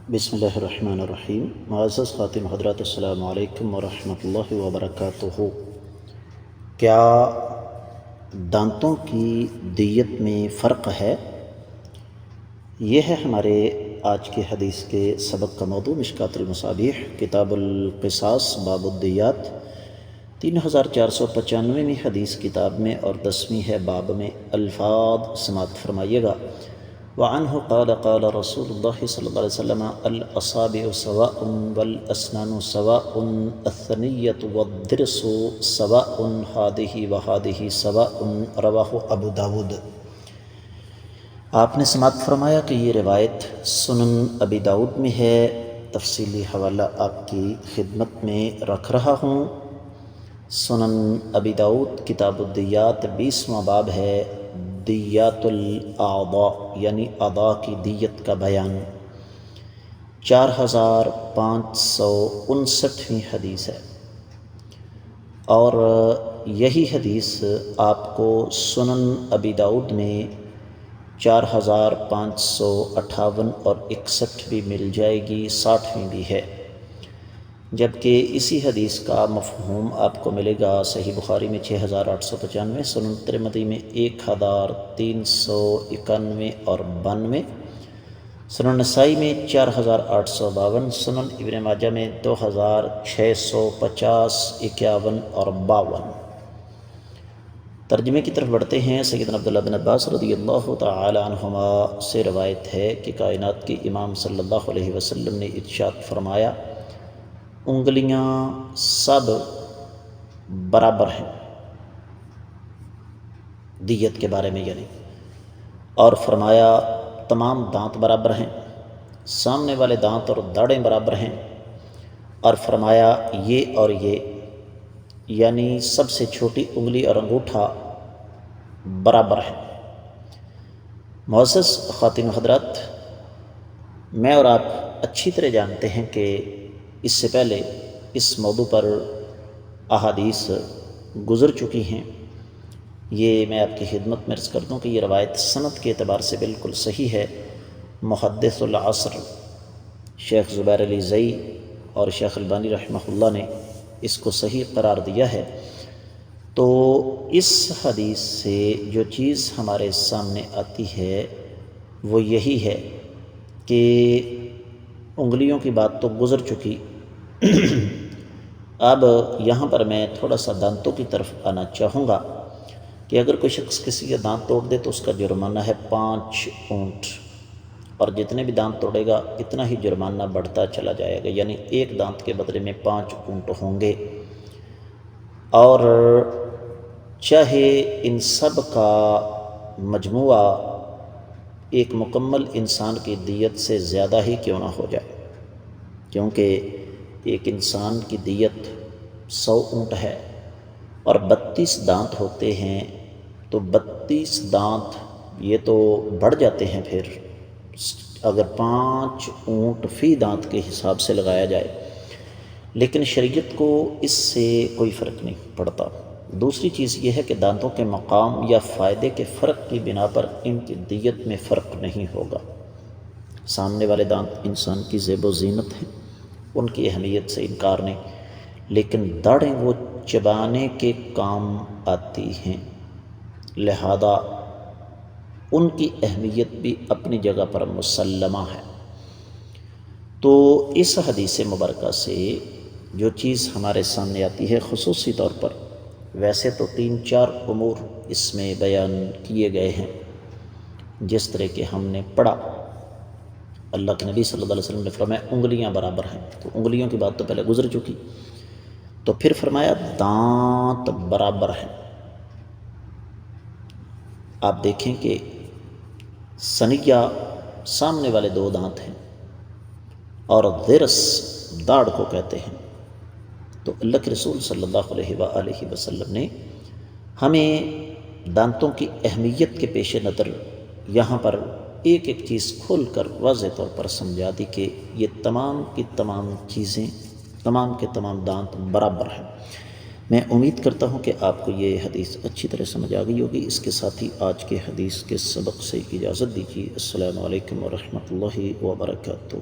بسم اللہ الرحمن الرحیم۔ معزز خاتم حضرات، السلام علیکم ورحمۃ اللہ وبرکاتہ۔ کیا دانتوں کی دیت میں فرق ہے؟ یہ ہے ہمارے آج کے حدیث کے سبق کا موضوع، مشکوٰۃ المصابیح، کتاب القصاص، باب الدیات، 3495ویں حدیث کتاب میں اور 10ویں ہے باب میں۔ الفاظ سماعت فرمائیے گا۔ وعنہ قال قال رسول اللہ صلی اللہ علیہ وسلم الاصابع سواء والاسنان سواء الثنیۃ والضرس سواء هذه وهذه سواء، رواہ ابو داود۔ آپ نے سماعت فرمایا کہ یہ روایت سنن ابی داود میں ہے۔ تفصیلی حوالہ آپ کی خدمت میں رکھ رہا ہوں۔ سنن ابی داود کتاب الدیات 20واں باب ہے، دیات الاعضاء یعنی اعضاء کی دیت کا بیان۔ 4559ویں حدیث ہے، اور یہی حدیث آپ کو سنن ابی داود میں 4558 اور 61 بھی مل جائے گی، 60ویں بھی ہے، جبکہ اسی حدیث کا مفہوم آپ کو ملے گا صحیح بخاری میں 6895، سنن ترمذی میں 1391 اور 92، سنن نسائی میں 4852، سنن ابن ماجہ میں 2650، 51 اور 52۔ ترجمے کی طرف بڑھتے ہیں۔ سیدنا عبداللہ بن عباس رضی اللہ تعالی عنہما سے روایت ہے کہ کائنات کے امام صلی اللہ علیہ وسلم نے ارشاد فرمایا، انگلیاں سب برابر ہیں دیت کے بارے میں، یعنی، اور فرمایا تمام دانت برابر ہیں، سامنے والے دانت اور داڑیں برابر ہیں، اور فرمایا یہ اور یہ یعنی سب سے چھوٹی انگلی اور انگوٹھا برابر ہیں۔ معزز خواتین و حضرات، میں اور آپ اچھی طرح جانتے ہیں کہ اس سے پہلے اس موضوع پر احادیث گزر چکی ہیں۔ یہ میں آپ کی خدمت میں عرض کر دوں کہ یہ روایت سند کے اعتبار سے بالکل صحیح ہے۔ محدث العصر شیخ زبیر علی زئی اور شیخ البانی رحمہ اللہ نے اس کو صحیح قرار دیا ہے۔ تو اس حدیث سے جو چیز ہمارے سامنے آتی ہے وہ یہی ہے کہ انگلیوں کی بات تو گزر چکی، اب یہاں پر میں تھوڑا سا دانتوں کی طرف آنا چاہوں گا کہ اگر کوئی شخص کسی کا دانت توڑ دے تو اس کا جرمانہ ہے 5 اونٹ، اور جتنے بھی دانت توڑے گا اتنا ہی جرمانہ بڑھتا چلا جائے گا، یعنی ایک دانت کے بدلے میں 5 اونٹ ہوں گے، اور چاہے ان سب کا مجموعہ ایک مکمل انسان کی دیت سے زیادہ ہی کیوں نہ ہو جائے، کیونکہ ایک انسان کی دیت 100 اونٹ ہے اور 32 دانت ہوتے ہیں، تو 32 دانت یہ تو بڑھ جاتے ہیں پھر اگر 5 اونٹ فی دانت کے حساب سے لگایا جائے، لیکن شریعت کو اس سے کوئی فرق نہیں پڑتا۔ دوسری چیز یہ ہے کہ دانتوں کے مقام یا فائدے کے فرق کی بنا پر ان کی دیت میں فرق نہیں ہوگا۔ سامنے والے دانت انسان کی زیب و زینت ہیں، ان کی اہمیت سے انکار نہیں، لیکن داڑیں وہ چبانے کے کام آتی ہیں، لہذا ان کی اہمیت بھی اپنی جگہ پر مسلمہ ہے۔ تو اس حدیث مبارکہ سے جو چیز ہمارے سامنے آتی ہے خصوصی طور پر، ویسے تو 3-4 امور اس میں بیان کیے گئے ہیں جس طرح کہ ہم نے پڑھا۔ اللہ کے نبی صلی اللہ علیہ وسلم نے فرمایا انگلیاں برابر ہیں، تو انگلیوں کی بات تو پہلے گزر چکی، تو پھر فرمایا دانت برابر ہیں۔ آپ دیکھیں کہ ثنیہ سامنے والے 2 دانت ہیں اور ضرس داڑھ کو کہتے ہیں، تو اللہ کے رسول صلی اللہ علیہ وآلہ وسلم نے ہمیں دانتوں کی اہمیت کے پیش نظر یہاں پر ایک ایک چیز کھول کر واضح طور پر سمجھا دی کہ یہ تمام کی تمام چیزیں، تمام کے تمام دانت برابر ہیں۔ میں امید کرتا ہوں کہ آپ کو یہ حدیث اچھی طرح سمجھ آ گئی ہوگی۔ اس کے ساتھ ہی آج کے حدیث کے سبق سے اجازت دیجیے۔ السلام علیکم ورحمۃ اللہ وبرکاتہ۔